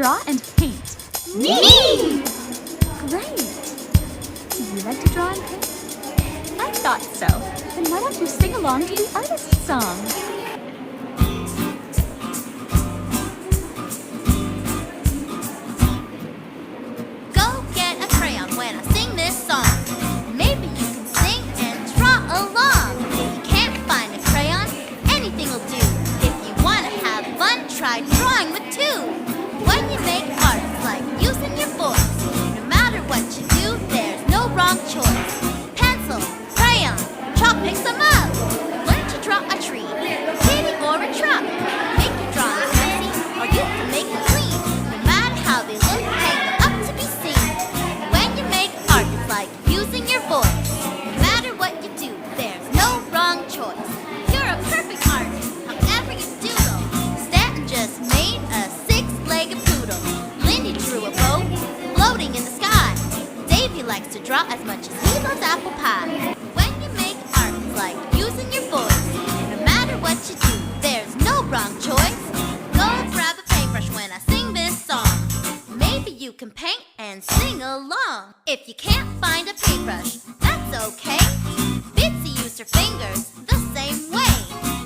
draw and paint. Me! Great! Do you like to draw and paint? I thought so. Then why don't you sing along to the artist's song? Go get a crayon when I sing this song. Maybe you can sing and draw along. If you can't find a crayon, anything will do. If you want to have fun, try drawing with two. When you make art, it's like using your voice. No matter what you do, there's no wrong choice. Pencil, crayon, chalk picks them up. Learn to draw a tree, a kitty, or a truck. Make your drawing messy, or you can make it clean. No matter how they look, hang them up to be seen. When you make art, it's like using your voice. No matter what you do, there's no wrong choice. You're a perfect artist, however you doodle. Stanton just made a six-legged poodle. Lindy drew a boat floating in the sky. Davy likes to draw as much as he loves apple pie. When you make art, it's like using your voice. No matter what you do, there's no wrong choice. Go grab a paintbrush when I sing this song. Maybe you can paint and sing along. If you can't find a paintbrush, that's okay. Bitsy used her fingers the same way.